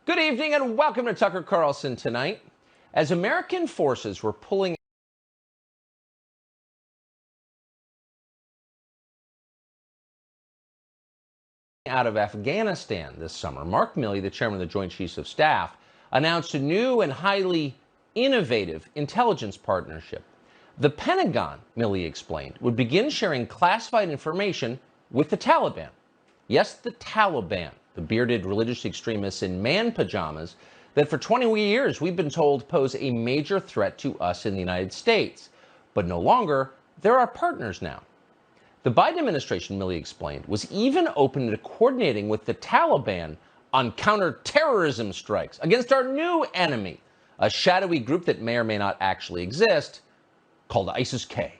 Good evening and welcome to Tucker Carlson Tonight. As American forces were pulling out of Afghanistan this summer, Mark Milley, the chairman of the Joint Chiefs of Staff, announced a new and highly innovative intelligence partnership. The Pentagon, Milley explained, would begin sharing classified information with the Taliban. Yes, the Taliban, the bearded religious extremists in man pajamas that for 20 years we've been told pose a major threat to us in the United States. But no longer, they're our partners now. The Biden administration, Milley explained, was even open to coordinating with the Taliban on counterterrorism strikes against our new enemy, a shadowy group that may or may not actually exist, called ISIS-K.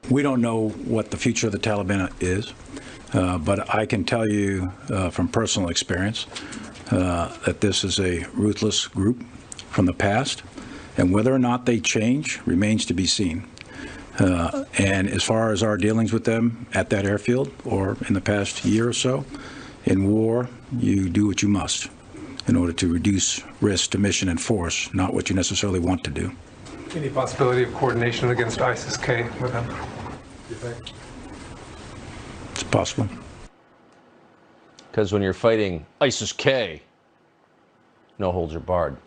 We don't know what the future of the Taliban is, but I can tell you from personal experience that this is a ruthless group from the past, and whether or not they change remains to be seen. And as far as our dealings with them at that airfield or in the past year or so, in war, you do what you must in order to reduce risk to mission and force, not what you necessarily want to do. Any possibility of coordination against ISIS-K with them? You think? It's possible. Because when you're fighting ISIS-K, no holds are barred.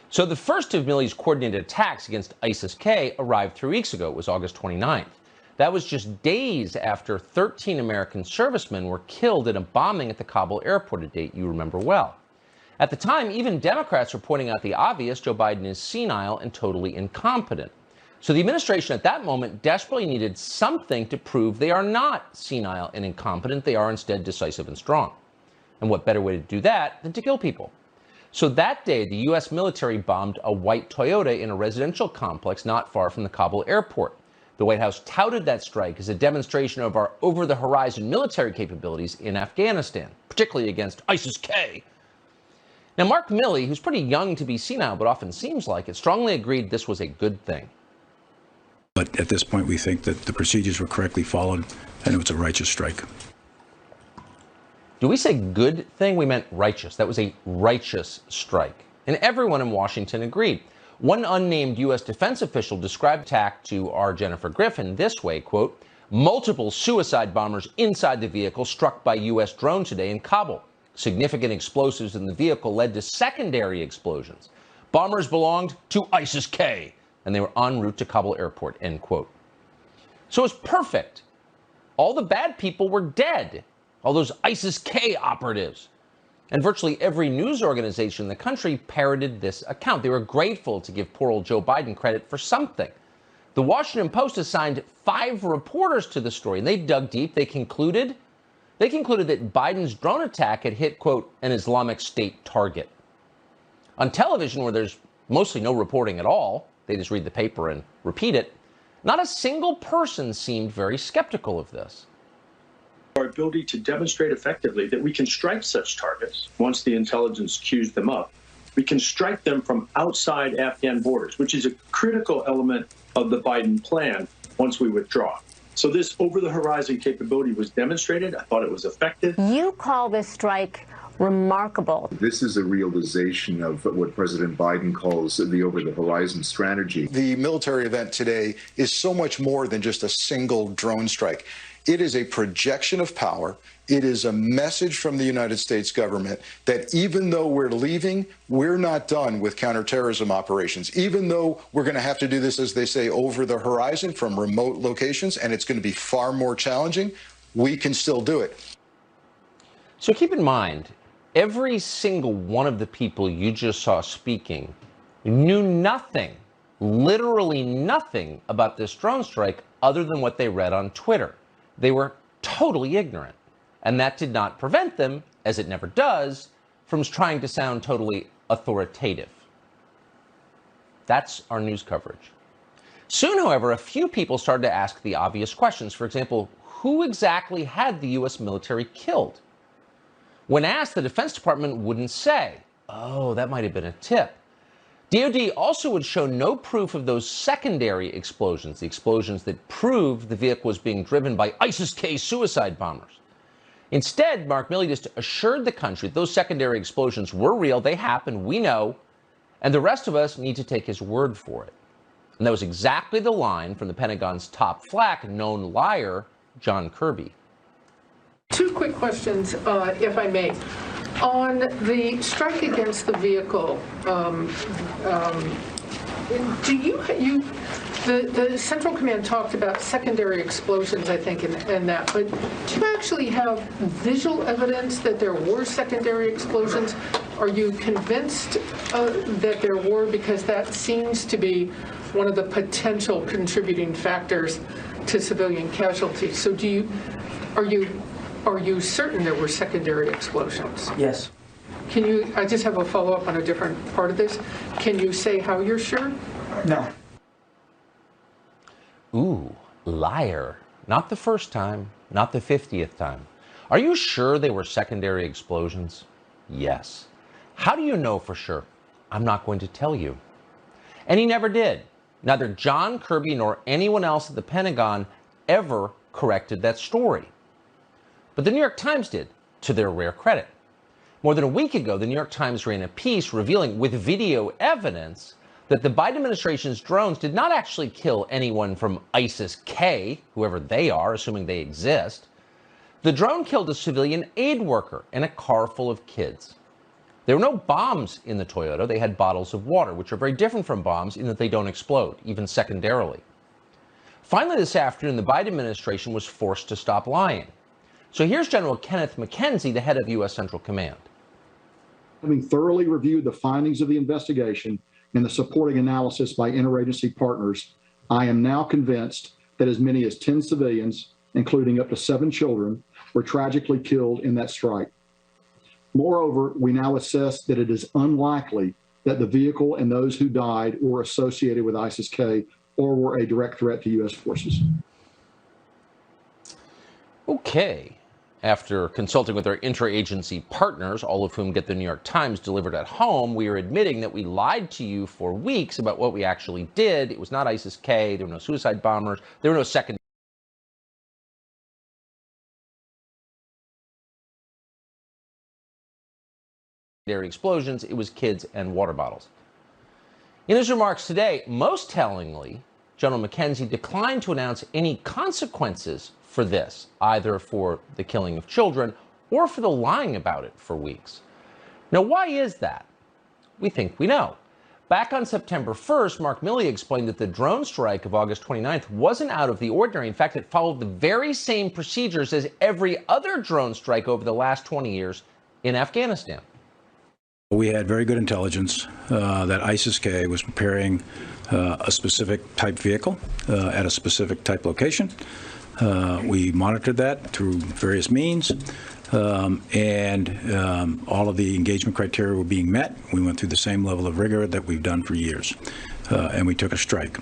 So the first of Milley's coordinated attacks against ISIS-K arrived 3 weeks ago. It was August 29th. That was just days after 13 American servicemen were killed in a bombing at the Kabul airport, a date you remember well. At the time, even Democrats were pointing out the obvious: Joe Biden is senile and totally incompetent. So the administration at that moment desperately needed something to prove they are not senile and incompetent. They are instead decisive and strong. And what better way to do that than to kill people? So that day, the U.S. military bombed a white Toyota in a residential complex not far from the Kabul airport. The White House touted that strike as a demonstration of our over-the-horizon military capabilities in Afghanistan, particularly against ISIS-K. Now, Mark Milley, who's pretty young to be senile but often seems like it, strongly agreed this was a good thing. But at this point, we think that the procedures were correctly followed and it was a righteous strike. Do we say good thing? We meant righteous. That was a righteous strike. And everyone in Washington agreed. One unnamed U.S. defense official described the attack to our Jennifer Griffin this way, quote, "Multiple suicide bombers inside the vehicle struck by U.S. drone today in Kabul. Significant explosives in the vehicle led to secondary explosions. Bombers belonged to ISIS-K, and they were en route to Kabul airport," end quote. So it's perfect. All the bad people were dead. All those ISIS-K operatives. And virtually every news organization in the country parroted this account. They were grateful to give poor old Joe Biden credit for something. The Washington Post assigned 5 reporters to the story, and they dug deep. They concluded that Biden's drone attack had hit, quote, an Islamic State target. On television, where there's mostly no reporting at all, they just read the paper and repeat it, not a single person seemed very skeptical of this. Our ability to demonstrate effectively that we can strike such targets once the intelligence cues them up. We can strike them from outside Afghan borders, which is a critical element of the Biden plan once we withdraw. So this over-the-horizon capability was demonstrated. I thought it was effective. You call this strike remarkable. This is a realization of what President Biden calls the over-the-horizon strategy. The military event today is so much more than just a single drone strike. It is a projection of power. It is a message from the United States government that even though we're leaving, we're not done with counterterrorism operations. Even though we're going to have to do this, as they say, over the horizon from remote locations, and it's going to be far more challenging, we can still do it. So keep in mind, every single one of the people you just saw speaking knew nothing, literally nothing about this drone strike other than what they read on Twitter. They were totally ignorant. And that did not prevent them, as it never does, from trying to sound totally authoritative. That's our news coverage. Soon, however, a few people started to ask the obvious questions. For example, who exactly had the U.S. military killed? When asked, the Defense Department wouldn't say. Oh, that might have been a tip. DOD also would show no proof of those secondary explosions, the explosions that proved the vehicle was being driven by ISIS-K suicide bombers. Instead, Mark Milley just assured the country that those secondary explosions were real, they happened, we know, and the rest of us need to take his word for it. And that was exactly the line from the Pentagon's top flack, known liar, John Kirby. Two quick questions, if I may. On the strike against the vehicle, the Central Command talked about secondary explosions, I think, and that, but do you actually have visual evidence that there were secondary explosions? Are you convinced that there were? Because that seems to be one of the potential contributing factors to civilian casualties. So are you certain there were secondary explosions? Yes. I just have a follow-up on a different part of this. Can you say how you're sure? No. Ooh, liar. Not the first time, not the 50th time. Are you sure they were secondary explosions? Yes. How do you know for sure? I'm not going to tell you. And he never did. Neither John Kirby nor anyone else at the Pentagon ever corrected that story. But the New York Times did, to their rare credit. More than a week ago, the New York Times ran a piece revealing with video evidence that the Biden administration's drones did not actually kill anyone from ISIS-K, whoever they are, assuming they exist. The drone killed a civilian aid worker and a car full of kids. There were no bombs in the Toyota. They had bottles of water, which are very different from bombs in that they don't explode, even secondarily. Finally, this afternoon, the Biden administration was forced to stop lying. So here's General Kenneth McKenzie, the head of U.S. Central Command. Having thoroughly reviewed the findings of the investigation and the supporting analysis by interagency partners, I am now convinced that as many as 10 civilians, including up to 7 children, were tragically killed in that strike. Moreover, we now assess that it is unlikely that the vehicle and those who died were associated with ISIS-K or were a direct threat to U.S. forces. Okay. After consulting with our interagency partners, all of whom get the New York Times delivered at home, we are admitting that we lied to you for weeks about what we actually did. It was not ISIS-K. There were no suicide bombers. There were no secondary explosions. It was kids and water bottles. In his remarks today, most tellingly, General McKenzie declined to announce any consequences for this, either for the killing of children or for the lying about it for weeks. Now, why is that? We think we know. Back on September 1st, Mark Milley explained that the drone strike of August 29th wasn't out of the ordinary. In fact, it followed the very same procedures as every other drone strike over the last 20 years in Afghanistan. We had very good intelligence that ISIS-K was preparing a specific type vehicle at a specific type location. We monitored that through various means, and all of the engagement criteria were being met. We went through the same level of rigor that we've done for years, and we took a strike.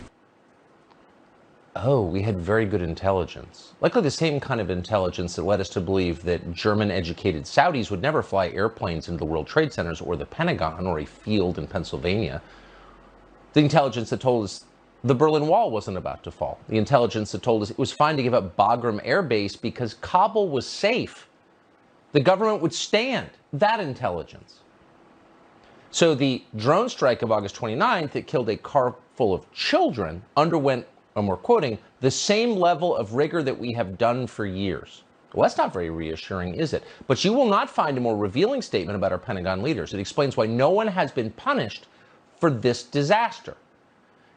Oh, we had very good intelligence. Likely the same kind of intelligence that led us to believe that German-educated Saudis would never fly airplanes into the World Trade Centers or the Pentagon or a field in Pennsylvania. The intelligence that told us the Berlin Wall wasn't about to fall. The intelligence that told us it was fine to give up Bagram Air Base because Kabul was safe. The government would stand. That intelligence. So the drone strike of August 29th that killed a car full of children underwent, and we're quoting, the same level of rigor that we have done for years. Well, that's not very reassuring, is it? But you will not find a more revealing statement about our Pentagon leaders. It explains why no one has been punished for this disaster.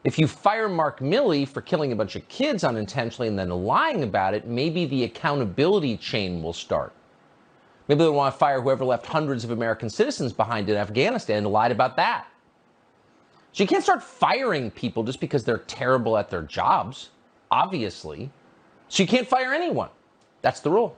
If you fire Mark Milley for killing a bunch of kids unintentionally and then lying about it, maybe the accountability chain will start. Maybe they'll want to fire whoever left hundreds of American citizens behind in Afghanistan and lied about that. So you can't start firing people just because they're terrible at their jobs, obviously. So you can't fire anyone. That's the rule.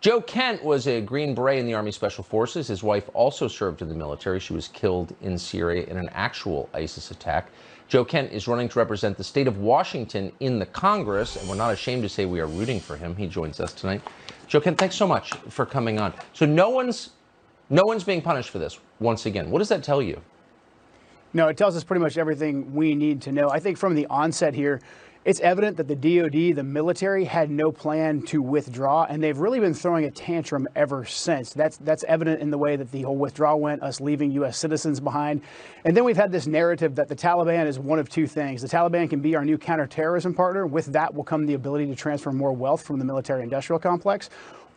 Joe Kent was a Green Beret in the Army Special Forces. His wife also served in the military. She was killed in Syria in an actual ISIS attack. Joe Kent is running to represent the state of Washington in the Congress, and we're not ashamed to say we are rooting for him. He joins us tonight. Joe Kent, thanks so much for coming on. So no one's being punished for this, once again. What does that tell you? No, it tells us pretty much everything we need to know. I think from the onset here, It's evident that the DoD, the military, had no plan to withdraw, and they've really been throwing a tantrum ever since. That's evident in the way that the whole withdrawal went, us leaving U.S. citizens behind. And then we've had this narrative that the Taliban is one of two things. The Taliban can be our new counterterrorism partner. With that will come the ability to transfer more wealth from the military-industrial complex,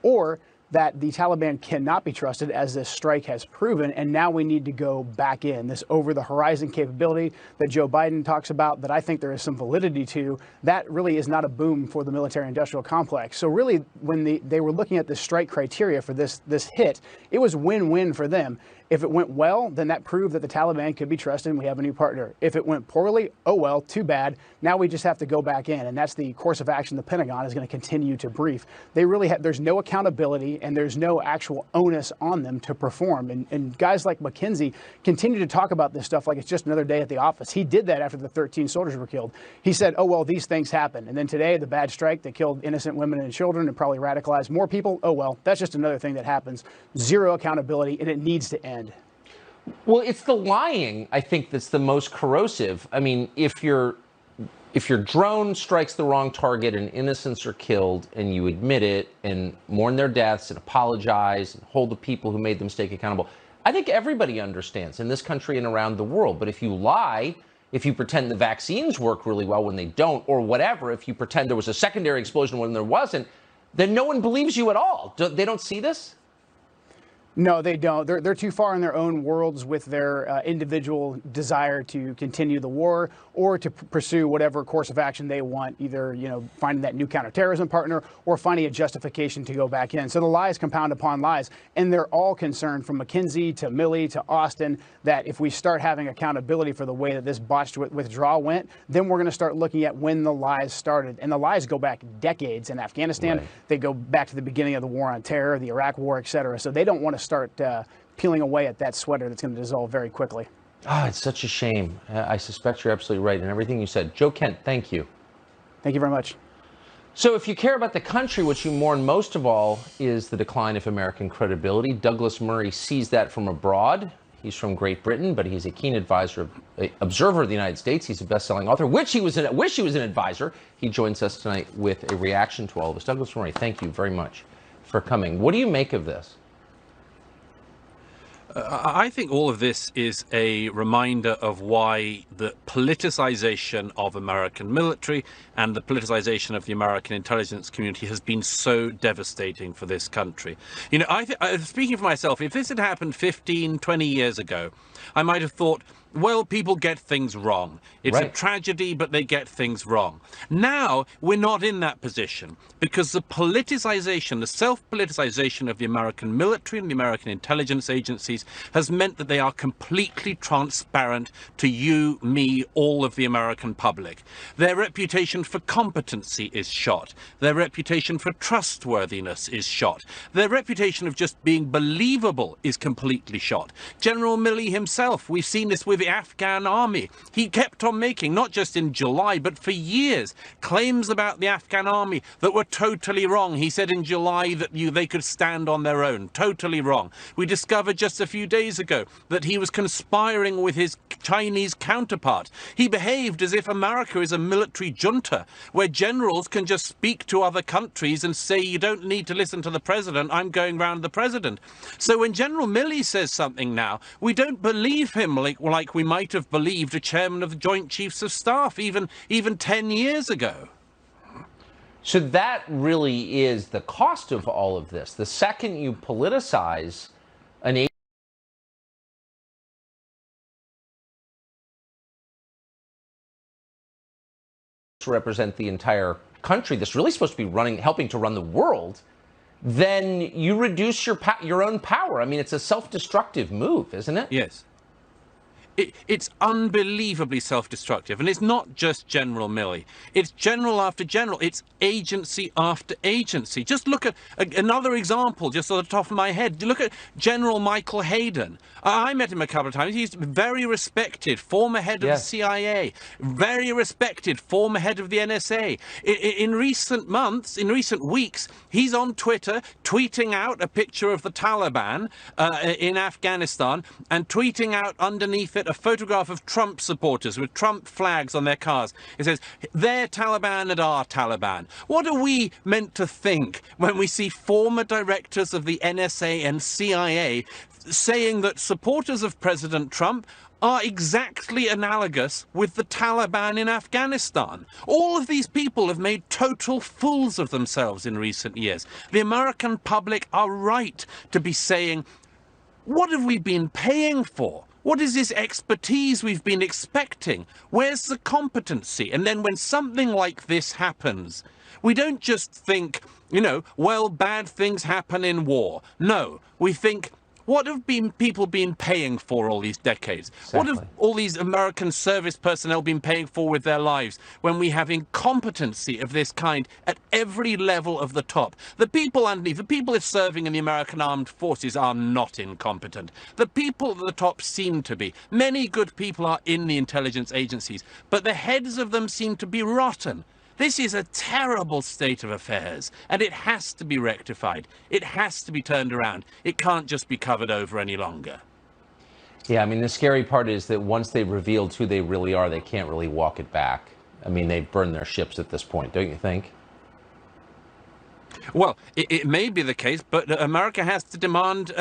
or that the Taliban cannot be trusted, as this strike has proven, and now we need to go back in. This over-the-horizon capability that Joe Biden talks about, that I think there is some validity to, that really is not a boom for the military-industrial complex. So really, when they were looking at the strike criteria for this hit, it was win-win for them. If it went well, then that proved that the Taliban could be trusted and we have a new partner. If it went poorly, oh well, too bad. Now we just have to go back in, and that's the course of action the Pentagon is going to continue to brief. They really there's no accountability and there's no actual onus on them to perform. And guys like McKenzie continue to talk about this stuff like it's just another day at the office. He did that after the 13 soldiers were killed. He said, oh well, these things happen. And then today, the bad strike that killed innocent women and children and probably radicalized more people, oh well, that's just another thing that happens. Zero accountability, and it needs to end. Well, it's the lying, I think, that's the most corrosive. I mean, if your drone strikes the wrong target and innocents are killed, and you admit it and mourn their deaths and apologize and hold the people who made the mistake accountable, I think everybody understands in this country and around the world. But if you lie, if you pretend the vaccines work really well when they don't, or whatever, if you pretend there was a secondary explosion when there wasn't, then no one believes you at all. They don't see this? No, they don't. They're too far in their own worlds with their individual desire to continue the war or to pursue whatever course of action they want, either, finding that new counterterrorism partner or finding a justification to go back in. So the lies compound upon lies. And they're all concerned, from McKenzie to Milley to Austin, that if we start having accountability for the way that this botched withdrawal went, then we're going to start looking at when the lies started. And the lies go back decades in Afghanistan. Right. They go back to the beginning of the war on terror, the Iraq war, et cetera. So they don't want to start peeling away at that sweater that's going to dissolve very quickly. Ah, it's such a shame. I suspect you're absolutely right in everything you said. Joe Kent, thank you. Thank you very much. So if you care about the country, what you mourn most of all is the decline of American credibility. Douglas Murray sees that from abroad. He's from Great Britain, but he's a keen observer of the United States. He's a best-selling author, wish he was an advisor. He joins us tonight with a reaction to all of this. Douglas Murray, thank you very much for coming. What do you make of this? I think all of this is a reminder of why the politicization of American military and the politicization of the American intelligence community has been so devastating for this country. Speaking for myself, if this had happened 15, 20 years ago, I might have thought, well, people get things wrong. It's a tragedy, but they get things wrong. Now, we're not in that position because the politicization, the self-politicization of the American military and the American intelligence agencies has meant that they are completely transparent to you, me, all of the American public. Their reputation for competency is shot. Their reputation for trustworthiness is shot. Their reputation of just being believable is completely shot. General Milley himself, we've seen this with the Afghan army. He kept on making, not just in July, but for years, claims about the Afghan army that were totally wrong. He said in July that they could stand on their own. Totally wrong. We discovered just a few days ago that he was conspiring with his Chinese counterpart. He behaved as if America is a military junta, where generals can just speak to other countries and say, you don't need to listen to the president, I'm going round the president. So when General Milley says something now, we don't believe him like we might have believed a chairman of the Joint Chiefs of Staff even 10 years ago. So that really is the cost of all of this. The second you politicize an agency to represent the entire country that's really supposed to be helping to run the world, then you reduce your own power. I mean, it's a self-destructive move, isn't it? Yes. It's unbelievably self-destructive, and it's not just General Milley. It's general after general. It's agency after agency. Just look at another example, just on the top of my head. Look at General Michael Hayden. I met him a couple of times. He's very respected, former head of the CIA, very respected, former head of the NSA. In recent months, in recent weeks, he's on Twitter tweeting out a picture of the Taliban in Afghanistan and tweeting out underneath it, a photograph of Trump supporters with Trump flags on their cars. It says, their Taliban and our Taliban. What are we meant to think when we see former directors of the NSA and CIA saying that supporters of President Trump are exactly analogous with the Taliban in Afghanistan? All of these people have made total fools of themselves in recent years. The American public are right to be saying, what have we been paying for? What is this expertise we've been expecting? Where's the competency? And then when something like this happens, we don't just think, you know, well, bad things happen in war. No, we think, what have people been paying for all these decades? Exactly. What have all these American service personnel been paying for with their lives when we have incompetency of this kind at every level of the top? The people underneath, the people serving in the American armed forces are not incompetent. The people at the top seem to be. Many good people are in the intelligence agencies, but the heads of them seem to be rotten. This is a terrible state of affairs, and it has to be rectified. It has to be turned around. It can't just be covered over any longer. Yeah, I mean, the scary part is that once they've revealed who they really are, they can't really walk it back. I mean, they've burned their ships at this point, don't you think? Well, it may be the case, but America has to demand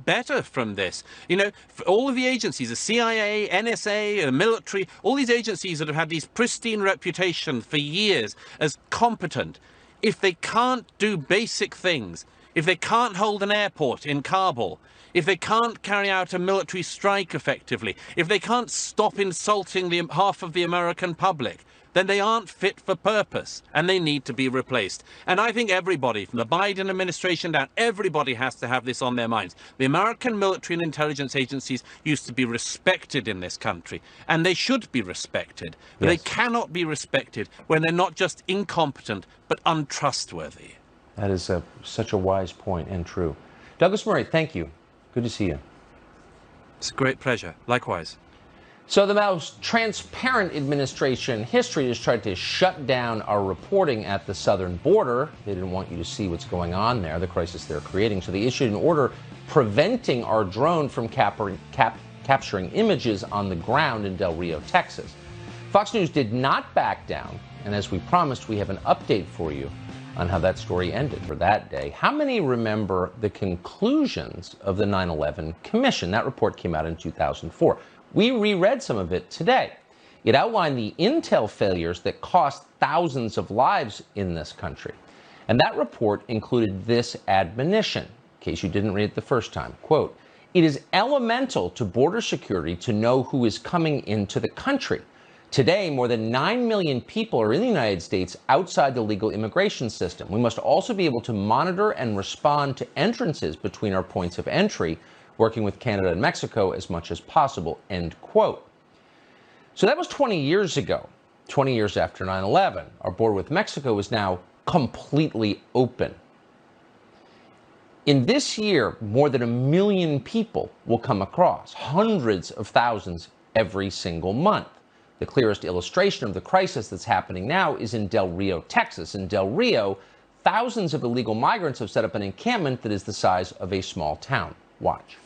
better from this. You know, all of the agencies, the CIA, NSA, the military, all these agencies that have had these pristine reputation for years as competent, if they can't do basic things, if they can't hold an airport in Kabul, if they can't carry out a military strike effectively, if they can't stop insulting half of the American public, then they aren't fit for purpose, and they need to be replaced. And I think everybody, from the Biden administration down, everybody has to have this on their minds. The American military and intelligence agencies used to be respected in this country, and they should be respected. But Yes. they cannot be respected when they're not just incompetent, but untrustworthy. That is such a wise point and true. Douglas Murray, thank you. Good to see you. It's a great pleasure. Likewise. So the most transparent administration in history has tried to shut down our reporting at the southern border. They didn't want you to see what's going on there, the crisis they're creating. So they issued an order preventing our drone from capturing images on the ground in Del Rio, Texas. Fox News did not back down. And as we promised, we have an update for you on how that story ended for that day. How many remember the conclusions of the 9/11 Commission? That report came out in 2004. We reread some of it today. It outlined the intel failures that cost thousands of lives in this country. And that report included this admonition, in case you didn't read it the first time. Quote, "It is elemental to border security to know who is coming into the country. Today, more than 9 million people are in the United States outside the legal immigration system. We must also be able to monitor and respond to entrances between our points of entry, working with Canada and Mexico as much as possible," end quote. So that was 20 years ago, 20 years after 9/11. Our border with Mexico is now completely open. In this year, more than 1 million people will come across, hundreds of thousands every single month. The clearest illustration of the crisis that's happening now is in Del Rio, Texas. In Del Rio, thousands of illegal migrants have set up an encampment that is the size of a small town. Watch.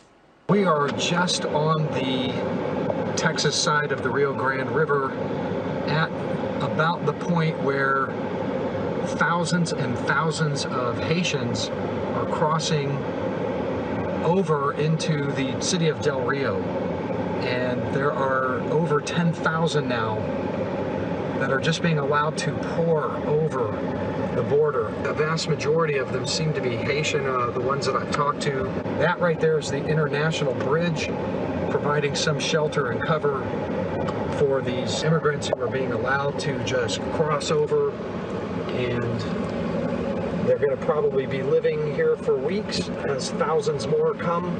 We are just on the Texas side of the Rio Grande River at about the point where thousands and thousands of Haitians are crossing over into the city of Del Rio. And there are over 10,000 now that are just being allowed to pour over the border. The vast majority of them seem to be Haitian, the ones that I've talked to. That right there is the international bridge, providing some shelter and cover for these immigrants who are being allowed to just cross over, and they're going to probably be living here for weeks as thousands more come.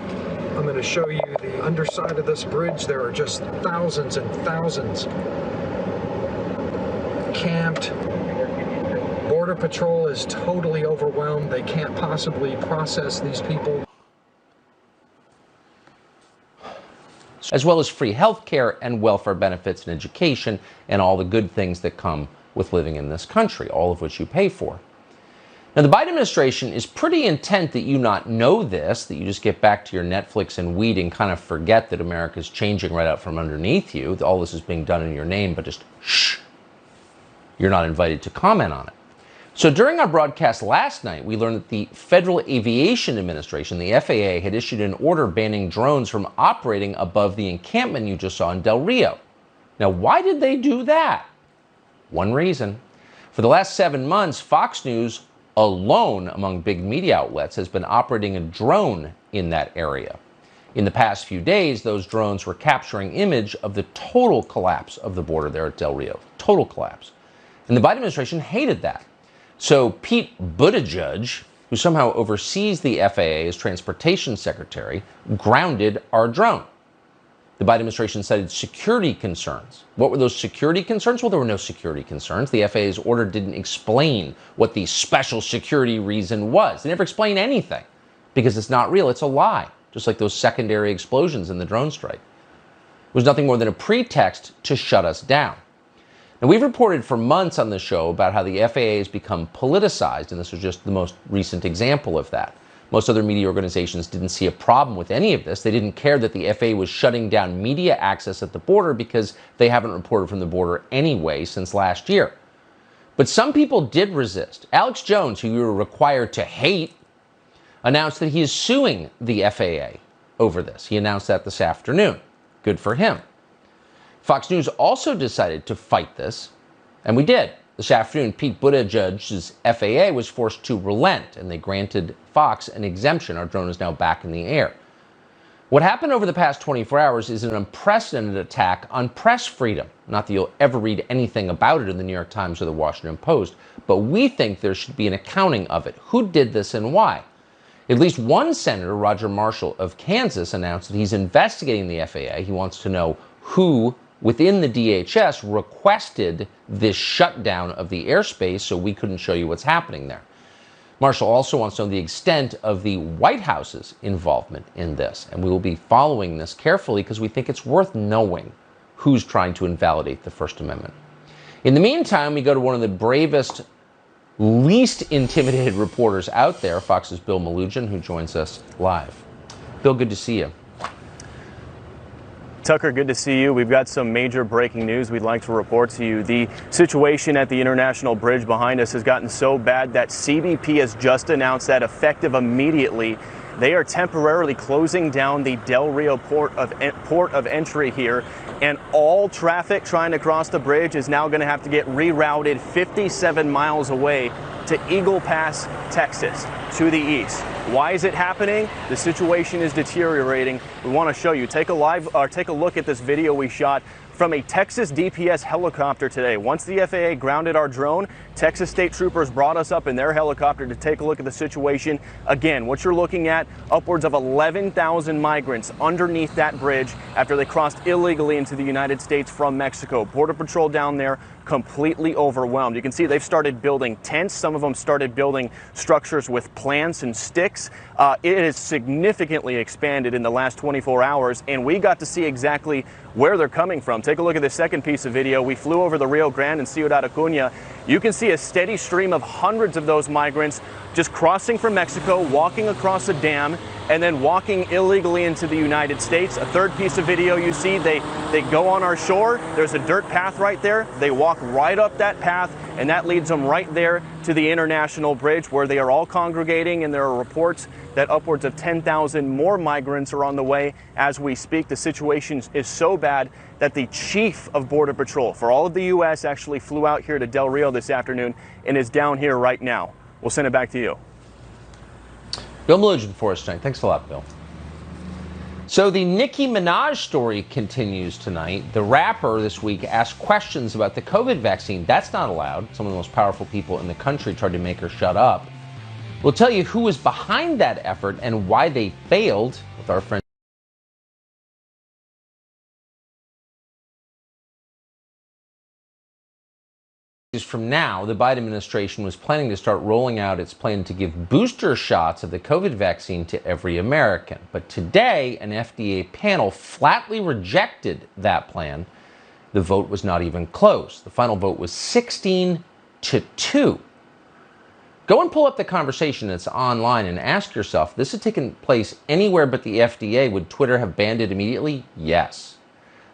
I'm going to show you the underside of this bridge. There are just thousands and thousands camped. Border Patrol is totally overwhelmed. They can't possibly process these people. As well as free health care and welfare benefits and education and all the good things that come with living in this country, all of which you pay for. Now, the Biden administration is pretty intent that you not know this, that you just get back to your Netflix and weed and kind of forget that America is changing right out from underneath you. All this is being done in your name, but just shh. You're not invited to comment on it. So during our broadcast last night, we learned that the Federal Aviation Administration, the FAA, had issued an order banning drones from operating above the encampment you just saw in Del Rio. Now, why did they do that? One reason. For the last 7 months, Fox News alone among big media outlets has been operating a drone in that area. In the past few days, those drones were capturing image of the total collapse of the border there at Del Rio. Total collapse. And the Biden administration hated that. So Pete Buttigieg, who somehow oversees the FAA as transportation secretary, grounded our drone. The Biden administration cited security concerns. What were those security concerns? Well, there were no security concerns. The FAA's order didn't explain what the special security reason was. They never explained anything because it's not real. It's a lie, just like those secondary explosions in the drone strike. It was nothing more than a pretext to shut us down. Now, we've reported for months on the show about how the FAA has become politicized, and this was just the most recent example of that. Most other media organizations didn't see a problem with any of this. They didn't care that the FAA was shutting down media access at the border because they haven't reported from the border anyway since last year. But some people did resist. Alex Jones, who you were required to hate, announced that he is suing the FAA over this. He announced that this afternoon. Good for him. Fox News also decided to fight this, and we did. This afternoon, Pete Buttigieg's FAA was forced to relent, and they granted Fox an exemption. Our drone is now back in the air. What happened over the past 24 hours is an unprecedented attack on press freedom. Not that you'll ever read anything about it in the New York Times or the Washington Post, but we think there should be an accounting of it. Who did this and why? At least one senator, Roger Marshall of Kansas, announced that he's investigating the FAA. He wants to know who within the DHS requested this shutdown of the airspace so we couldn't show you what's happening there. Marshall also wants to know the extent of the White House's involvement in this, and we will be following this carefully because we think it's worth knowing who's trying to invalidate the First Amendment. In the meantime, we go to one of the bravest, least intimidated reporters out there, Fox's Bill Melugin, who joins us live. Bill, good to see you. Tucker, good to see you. We've got some major breaking news we'd like to report to you. The situation at the International Bridge behind us has gotten so bad that CBP has just announced that effective immediately, they are temporarily closing down the Del Rio port of entry here, and all traffic trying to cross the bridge is now going to have to get rerouted 57 miles away to Eagle Pass, Texas, to the east. Why is it happening? The situation is deteriorating. We want to show you. Take a look at this video we shot from a Texas DPS helicopter today. Once the FAA grounded our drone, Texas state troopers brought us up in their helicopter to take a look at the situation. Again, what you're looking at, upwards of 11,000 migrants underneath that bridge after they crossed illegally into the United States from Mexico. Border Patrol down there completely overwhelmed. You can see they've started building tents. Some of them started building structures with plants and sticks. It has significantly expanded in the last 24 hours, and we got to see exactly where they're coming from. Take a look at the second piece of video. We flew over the Rio Grande and Ciudad Acuña. You can see a steady stream of hundreds of those migrants just crossing from Mexico, walking across a dam, and then walking illegally into the United States. A third piece of video you see, they go on our shore. There's a dirt path right there. They walk right up that path, and that leads them right there to the International Bridge, where they are all congregating, and there are reports that upwards of 10,000 more migrants are on the way as we speak. The situation is so bad that the chief of Border Patrol for all of the U.S. actually flew out here to Del Rio this afternoon and is down here right now. We'll send it back to you. Bill Melugin for us tonight. Thanks a lot, Bill. So the Nicki Minaj story continues tonight. The rapper this week asked questions about the COVID vaccine. That's not allowed. Some of the most powerful people in the country tried to make her shut up. We'll tell you who was behind that effort and why they failed with our friend. From now, the Biden administration was planning to start rolling out its plan to give booster shots of the COVID vaccine to every American. But today, an FDA panel flatly rejected that plan. The vote was not even close. The final vote was 16-2. Go and pull up the conversation that's online and ask yourself, if this had taken place anywhere but the FDA, would Twitter have banned it immediately? Yes.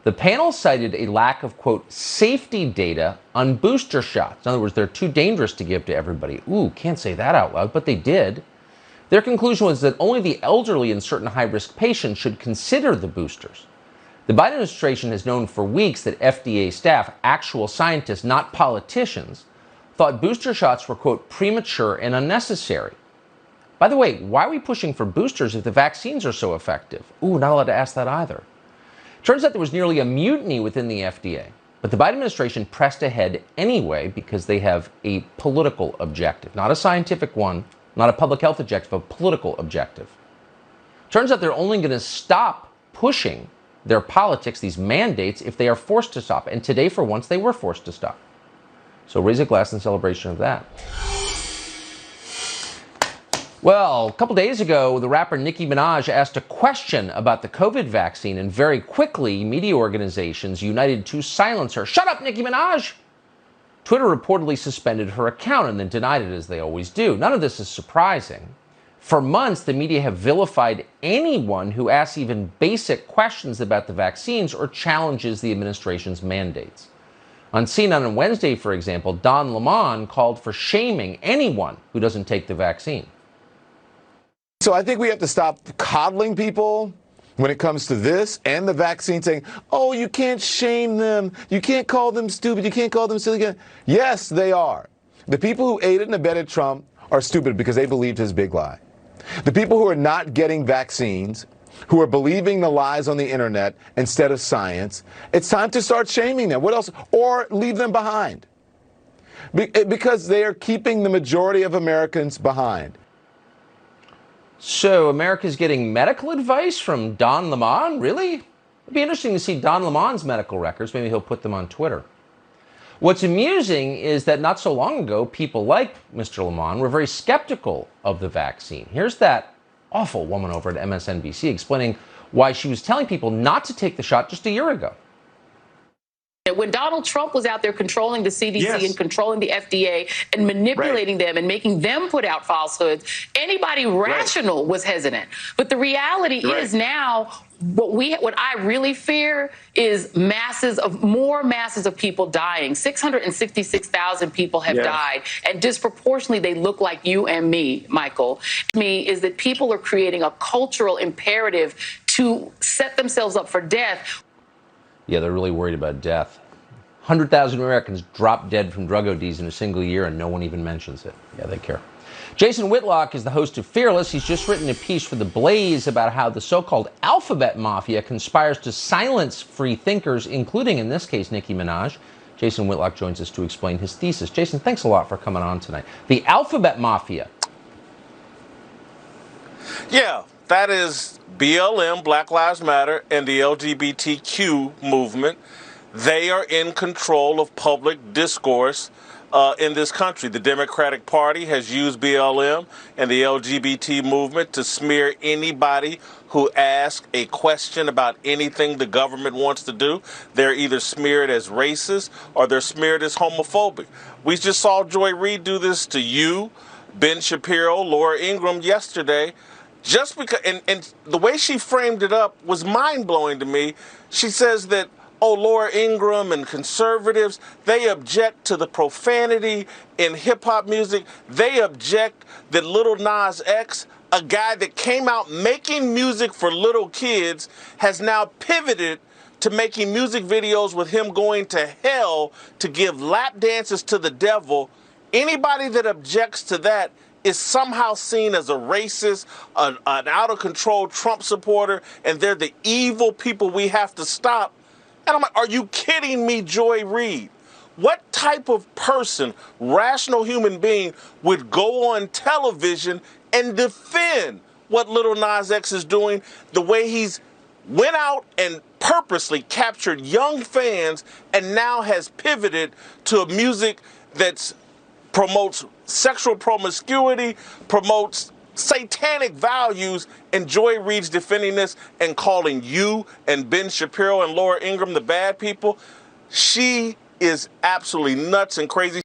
The panel cited a lack of, quote, safety data on booster shots. In other words, they're too dangerous to give to everybody. Ooh, can't say that out loud, but they did. Their conclusion was that only the elderly and certain high-risk patients should consider the boosters. The Biden administration has known for weeks that FDA staff, actual scientists, not politicians, thought booster shots were, quote, premature and unnecessary. By the way, why are we pushing for boosters if the vaccines are so effective? Ooh, not allowed to ask that either. Turns out there was nearly a mutiny within the FDA, but the Biden administration pressed ahead anyway because they have a political objective, not a scientific one, not a public health objective, a political objective. Turns out they're only going to stop pushing their politics, these mandates, if they are forced to stop. And today, for once, they were forced to stop. So raise a glass in celebration of that. Well, a couple days ago, the rapper Nicki Minaj asked a question about the COVID vaccine, and very quickly, media organizations united to silence her. Shut up, Nicki Minaj! Twitter reportedly suspended her account and then denied it, as they always do. None of this is surprising. For months, the media have vilified anyone who asks even basic questions about the vaccines or challenges the administration's mandates. On CNN on Wednesday, for example, Don Lemon called for shaming anyone who doesn't take the vaccine. So I think we have to stop coddling people when it comes to this and the vaccine, saying, oh, you can't shame them. You can't call them stupid. You can't call them silly. Yes, they are. The people who aided and abetted Trump are stupid because they believed his big lie. The people who are not getting vaccines, who are believing the lies on the internet instead of science, it's time to start shaming them. What else? Or leave them behind. Because they are keeping the majority of Americans behind. So America's getting medical advice from Don Lemon? Really? It'd be interesting to see Don Lemon's medical records. Maybe he'll put them on Twitter. What's amusing is that not so long ago, people like Mr. Lemon were very skeptical of the vaccine. Here's that awful woman over at MSNBC explaining why she was telling people not to take the shot just a year ago. When Donald Trump was out there controlling the CDC and controlling the FDA and manipulating them and making them put out falsehoods, anybody rational was hesitant. But the reality is now what I really fear is more masses of people dying. 666,000 people have died, and disproportionately they look like you and me, Michael. Me is that people are creating a cultural imperative to set themselves up for death. Yeah, they're really worried about death. 100,000 Americans drop dead from drug ODs in a single year, and no one even mentions it. Yeah, they care. Jason Whitlock is the host of Fearless. He's just written a piece for The Blaze about how the so-called alphabet mafia conspires to silence free thinkers, including, in this case, Nicki Minaj. Jason Whitlock joins us to explain his thesis. Jason, thanks a lot for coming on tonight. The alphabet mafia. Yeah, that is BLM, Black Lives Matter, and the LGBTQ movement. They are in control of public discourse in this country. The Democratic Party has used BLM and the LGBT movement to smear anybody who asks a question about anything the government wants to do. They're either smeared as racist or they're smeared as homophobic. We just saw Joy Reid do this to you, Ben Shapiro, Laura Ingraham yesterday. Just because, and the way she framed it up was mind-blowing to me. She says that, oh, Laura Ingraham and conservatives, they object to the profanity in hip-hop music. They object that Lil Nas X, a guy that came out making music for little kids, has now pivoted to making music videos with him going to hell to give lap dances to the devil. Anybody that objects to that is somehow seen as a racist, an out-of-control Trump supporter, and they're the evil people we have to stop. And I'm like, are you kidding me, Joy Reid? What type of person, rational human being, would go on television and defend what Lil Nas X is doing, the way he's went out and purposely captured young fans and now has pivoted to a music that promotes sexual promiscuity, promotes satanic values, and Joy Reid's defending this and calling you and Ben Shapiro and Laura Ingraham the bad people? She is absolutely nuts and crazy.